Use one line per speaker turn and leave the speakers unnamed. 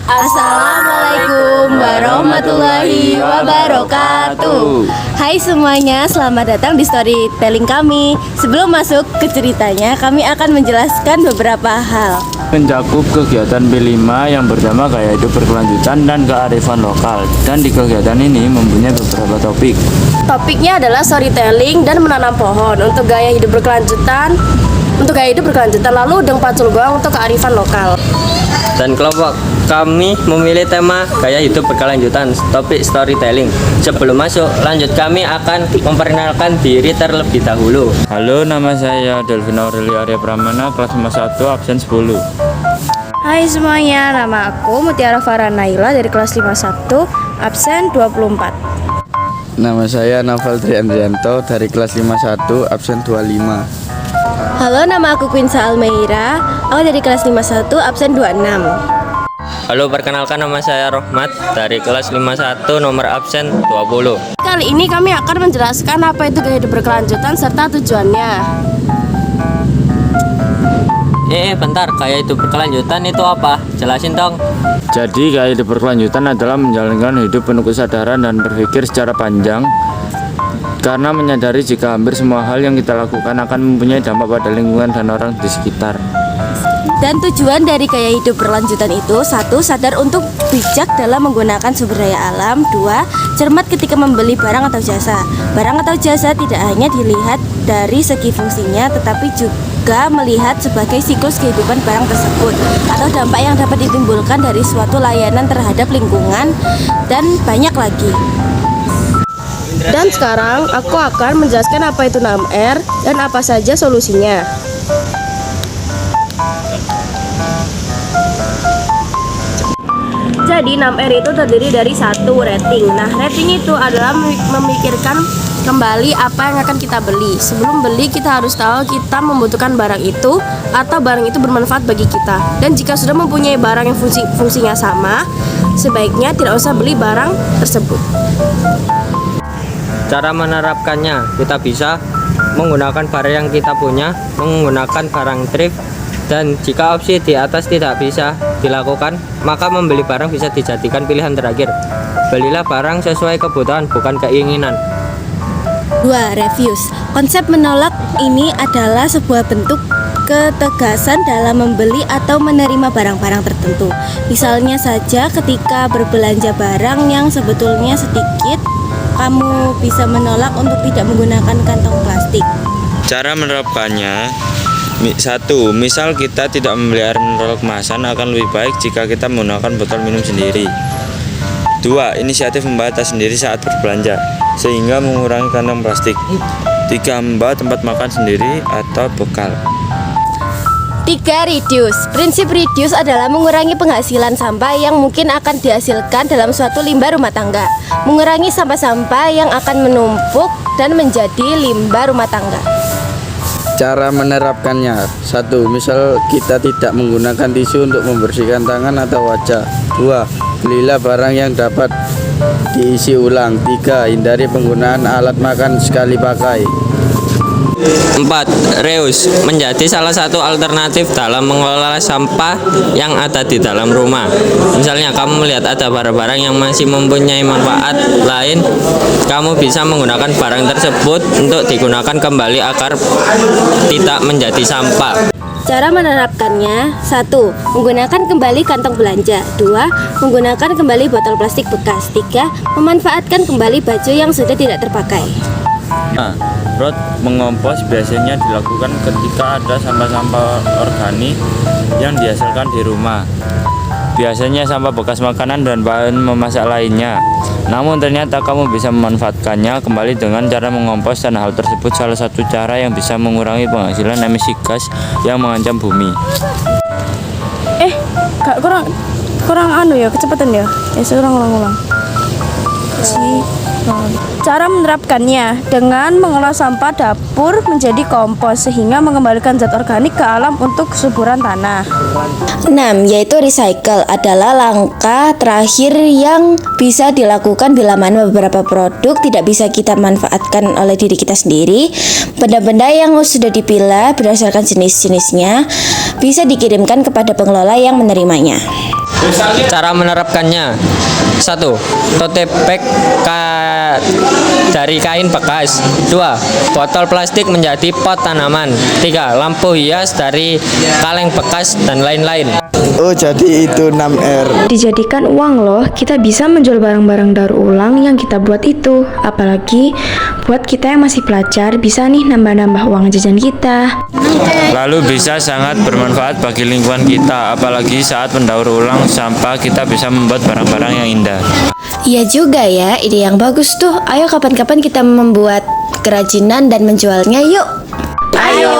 Assalamualaikum warahmatullahi wabarakatuh. Hai semuanya, selamat datang di storytelling kami. Sebelum masuk ke ceritanya, kami akan menjelaskan beberapa hal.
Mencakup kegiatan B5 yang pertama gaya hidup berkelanjutan dan kearifan lokal. Dan di kegiatan ini mempunyai beberapa topik.
Topiknya adalah storytelling dan menanam pohon untuk gaya hidup berkelanjutan. Lalu Deng Pacul Goang untuk kearifan lokal.
Dan kelompok kami memilih tema gaya hidup berkelanjutan, topik storytelling. Sebelum masuk, lanjut kami akan memperkenalkan diri terlebih dahulu.
Halo, nama saya Delvin Aurelia Arya Pramana, kelas 51, absen 10.
Hai semuanya, nama aku Mutiara Farah Naila dari kelas 51, absen 24.
Nama saya Naval Triandrianto dari kelas 51, absen 25.
Halo, nama aku Quinsa Almeira, aku dari kelas 51, absen 26.
Halo, perkenalkan nama saya Rohmat dari kelas 51, nomor absen 20.
Kali ini kami akan menjelaskan apa itu gaya hidup berkelanjutan serta tujuannya.
Bentar, gaya hidup berkelanjutan itu apa? Jelasin dong.
Jadi gaya hidup berkelanjutan adalah menjalankan hidup penuh kesadaran dan berpikir secara panjang, karena menyadari jika hampir semua hal yang kita lakukan akan mempunyai dampak pada lingkungan dan orang di sekitar.
Dan tujuan dari gaya hidup berkelanjutan itu: 1. Sadar untuk bijak dalam menggunakan sumber daya alam. 2. Cermat ketika membeli barang atau jasa. Barang atau jasa tidak hanya dilihat dari segi fungsinya, tetapi juga melihat sebagai siklus kehidupan barang tersebut atau dampak yang dapat ditimbulkan dari suatu layanan terhadap lingkungan, dan banyak lagi. Dan sekarang aku akan menjelaskan apa itu 6R dan apa saja solusinya. Jadi 6R itu terdiri dari 1. Rating. Nah, rating itu adalah memikirkan kembali apa yang akan kita beli. Sebelum beli, kita harus tahu kita membutuhkan barang itu atau barang itu bermanfaat bagi kita. Dan jika sudah mempunyai barang yang fungsinya sama, sebaiknya tidak usah beli barang tersebut.
Cara menerapkannya, kita bisa menggunakan barang yang kita punya, menggunakan barang thrift, dan jika opsi di atas tidak bisa dilakukan, maka membeli barang bisa dijadikan pilihan terakhir. Belilah barang sesuai kebutuhan, bukan keinginan.
2. Refuse. Konsep menolak ini adalah sebuah bentuk ketegasan dalam membeli atau menerima barang-barang tertentu. Misalnya saja ketika berbelanja barang yang sebetulnya sedikit, kamu bisa menolak untuk tidak menggunakan kantong plastik.
Cara menerapkannya: 1. Misal kita tidak membeli air mineral kemasan, akan lebih baik jika kita menggunakan botol minum sendiri. 2. Inisiatif membawa tas sendiri saat berbelanja, sehingga mengurangi kantong plastik. 3. Membawa tempat makan sendiri atau bekal.
3. Reduce. Prinsip reduce adalah mengurangi penghasilan sampah yang mungkin akan dihasilkan dalam suatu limbah rumah tangga. Mengurangi sampah-sampah yang akan menumpuk dan menjadi limbah rumah tangga.
Cara menerapkannya: 1. Misal kita tidak menggunakan tisu untuk membersihkan tangan atau wajah. 2. Belilah barang yang dapat diisi ulang. 3. Hindari penggunaan alat makan sekali pakai.
4. Reuse menjadi salah satu alternatif dalam mengelola sampah yang ada di dalam rumah. Misalnya kamu melihat ada barang-barang yang masih mempunyai manfaat lain, kamu bisa menggunakan barang tersebut untuk digunakan kembali agar tidak menjadi sampah.
Cara menerapkannya: 1. Menggunakan kembali kantong belanja. 2. Menggunakan kembali botol plastik bekas. 3. Memanfaatkan kembali baju yang sudah tidak terpakai.
Mengompos biasanya dilakukan ketika ada sampah-sampah organik yang dihasilkan di rumah. Biasanya sampah bekas makanan dan bahan memasak lainnya. Namun ternyata kamu bisa memanfaatkannya kembali dengan cara mengompos, dan hal tersebut salah satu cara yang bisa mengurangi penghasilan emisi gas yang mengancam bumi.
Kurang ya, kecepatan ya. Ulang. Cara menerapkannya dengan mengolah sampah dapur menjadi kompos sehingga mengembalikan zat organik ke alam untuk kesuburan tanah. 6. Yaitu recycle adalah langkah terakhir yang bisa dilakukan bila mana beberapa produk tidak bisa kita manfaatkan oleh diri kita sendiri. Benda-benda yang sudah dipilah berdasarkan jenis-jenisnya bisa dikirimkan kepada pengelola yang menerimanya.
Cara menerapkannya: 1. Tote bag dari kain bekas. 2. Botol plastik menjadi pot tanaman. 3. Lampu hias dari kaleng bekas dan lain-lain.
Oh, jadi itu 6R.
Dijadikan uang loh, kita bisa menjual barang-barang daur ulang yang kita buat itu. Apalagi buat kita yang masih pelajar, bisa nih nambah-nambah uang jajan kita.
Lalu bisa sangat bermanfaat bagi lingkungan kita, apalagi saat mendaur ulang sampah kita bisa membuat barang-barang yang indah.
Iya juga ya, ide yang bagus tuh. Ayo kapan-kapan kita membuat kerajinan dan menjualnya yuk. Ayo.